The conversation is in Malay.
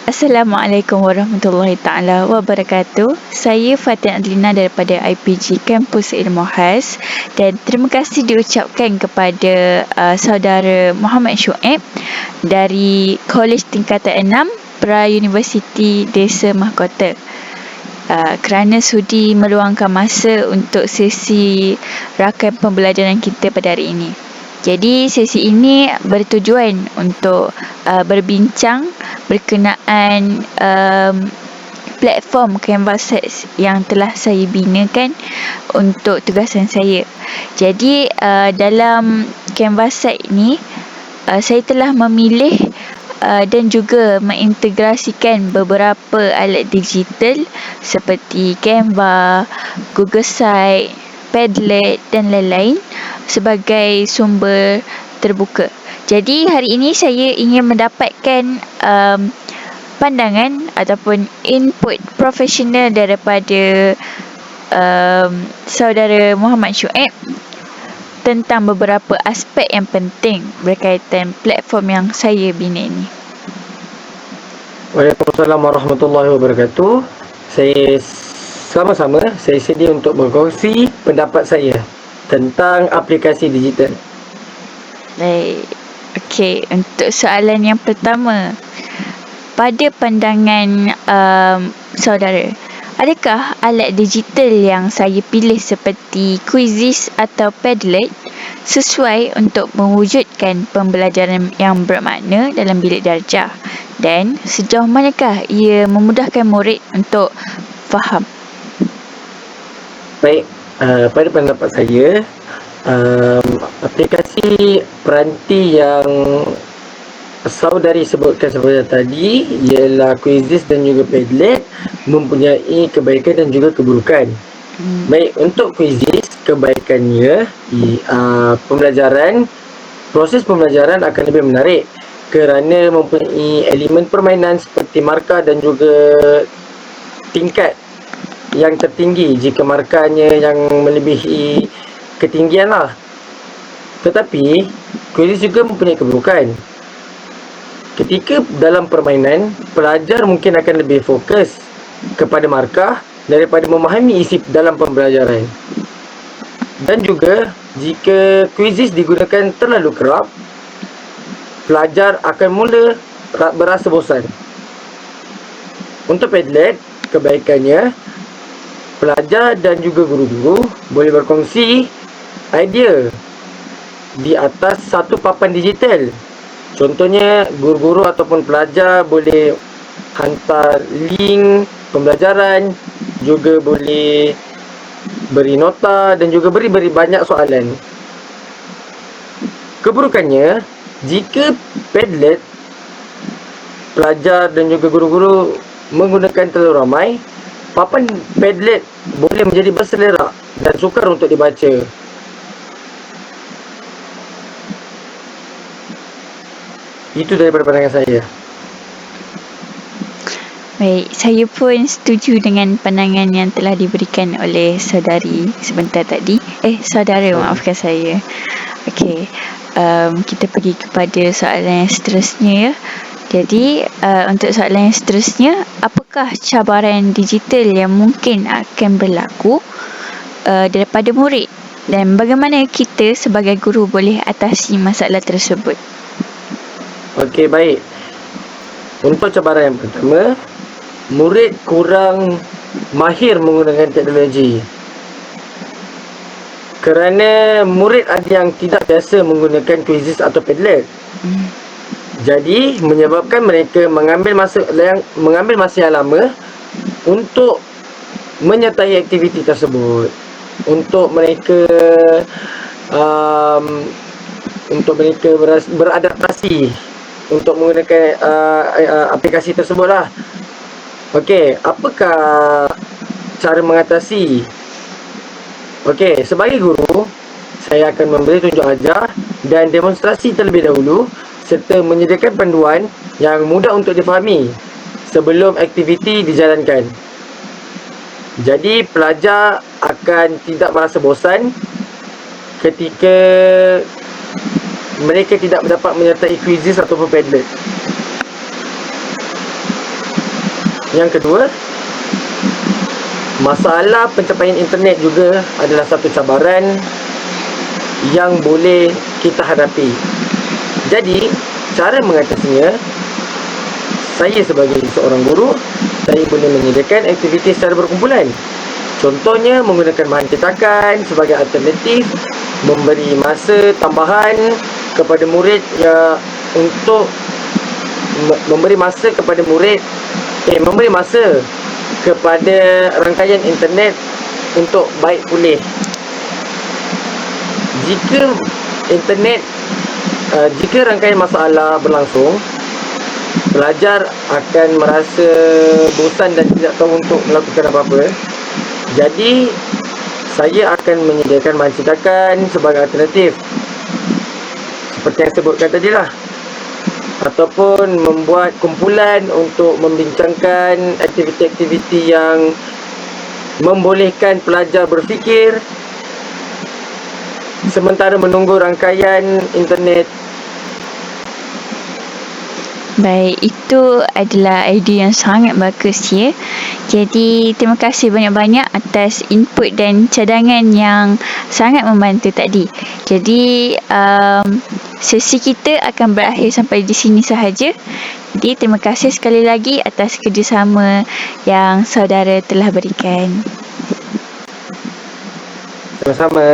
Assalamualaikum warahmatullahi taala wabarakatuh. Saya Fatin Adlina daripada IPG Kampus Ilmu Khas dan terima kasih diucapkan kepada saudara Muhammad Syuaib dari Kolej Tingkatan 6 Pra-Universiti Desa Mahkota kerana sudi meluangkan masa untuk sesi rakan pembelajaran kita pada hari ini. Jadi sesi ini bertujuan untuk berbincang berkenaan platform Canvas yang telah saya binakan untuk tugasan saya. Jadi dalam Canvas ini saya telah memilih dan juga mengintegrasikan beberapa alat digital seperti Canva, Google Site, Padlet dan lain-lain sebagai sumber terbuka. Jadi hari ini saya ingin mendapatkan pandangan ataupun input profesional daripada saudara Muhammad Syuaib tentang beberapa aspek yang penting berkaitan platform yang saya bina ini. Waalaikumsalam warahmatullahi wabarakatuh. Saya sedia untuk berkongsi pendapat saya tentang aplikasi digital. Baik. Okey, untuk soalan yang pertama. Pada pandangan saudara, adakah alat digital yang saya pilih seperti Quizizz atau Padlet sesuai untuk mewujudkan pembelajaran yang bermakna dalam bilik darjah? Dan sejauh manakah ia memudahkan murid untuk faham? Baik, pada pendapat saya, aplikasi peranti yang saudari sebutkan seperti tadi ialah Quizizz dan juga Padlet mempunyai kebaikan dan juga keburukan. Baik, untuk Quizizz, kebaikannya proses pembelajaran akan lebih menarik kerana mempunyai elemen permainan seperti markah dan juga tingkat yang tertinggi jika markahnya yang melebihi ketinggian lah. Tetapi Quizizz juga mempunyai keburukan. Ketika dalam permainan, pelajar mungkin akan lebih fokus kepada markah daripada memahami isi dalam pembelajaran. Dan juga jika Quizizz digunakan terlalu kerap, pelajar akan mula berasa bosan. Untuk Padlet, kebaikannya, pelajar dan juga guru-guru boleh berkongsi idea di atas satu papan digital. Contohnya, guru-guru ataupun pelajar boleh hantar link pembelajaran, juga boleh beri nota dan juga beri banyak soalan. Keburukannya, jika Padlet, pelajar dan juga guru-guru menggunakan terlalu ramai, papan Padlet boleh menjadi berselerak dan sukar untuk dibaca. Itu daripada pandangan saya. Baik, saya pun setuju dengan pandangan yang telah diberikan oleh saudari sebentar tadi. Saudara, maafkan saya. Okey, kita pergi kepada soalan yang seterusnya ya. Jadi, untuk soalan yang seterusnya, apakah cabaran digital yang mungkin akan berlaku daripada murid dan bagaimana kita sebagai guru boleh atasi masalah tersebut? Okey, baik. Untuk cabaran yang pertama, murid kurang mahir menggunakan teknologi. Kerana murid ada yang tidak biasa menggunakan Quizizz atau Padlet. Jadi menyebabkan mereka mengambil masa yang lama untuk menyertai aktiviti tersebut. Untuk mereka beradaptasi untuk menggunakan aplikasi tersebut lah. Okey, apakah cara mengatasi? Okey, sebagai guru, saya akan memberi tunjuk ajar dan demonstrasi terlebih dahulu serta menyediakan panduan yang mudah untuk difahami sebelum aktiviti dijalankan. Jadi, pelajar akan tidak merasa bosan ketika mereka tidak dapat menyertai Quizizz ataupun Padlet. Yang kedua, masalah pencapaian internet juga adalah satu cabaran yang boleh kita hadapi. Jadi, cara mengatasinya, saya sebagai seorang guru, saya boleh menyediakan aktiviti secara berkumpulan. Contohnya, menggunakan bahan cetakan sebagai alternatif, memberi masa tambahan kepada murid untuk memberi masa kepada rangkaian internet untuk baik pulih. Jika rangkaian masalah berlangsung, pelajar akan merasa bosan dan tidak tahu untuk melakukan apa-apa. Jadi, saya akan menyediakan bahan cetakan sebagai alternatif, seperti yang saya sebutkan tadi lah. Ataupun membuat kumpulan untuk membincangkan aktiviti-aktiviti yang membolehkan pelajar berfikir sementara menunggu rangkaian internet. Baik, itu adalah idea yang sangat bagus ya. Jadi, terima kasih banyak-banyak atas input dan cadangan yang sangat membantu tadi. Jadi, sesi kita akan berakhir sampai di sini sahaja. Jadi, terima kasih sekali lagi atas kerjasama yang saudara telah berikan. Sama-sama.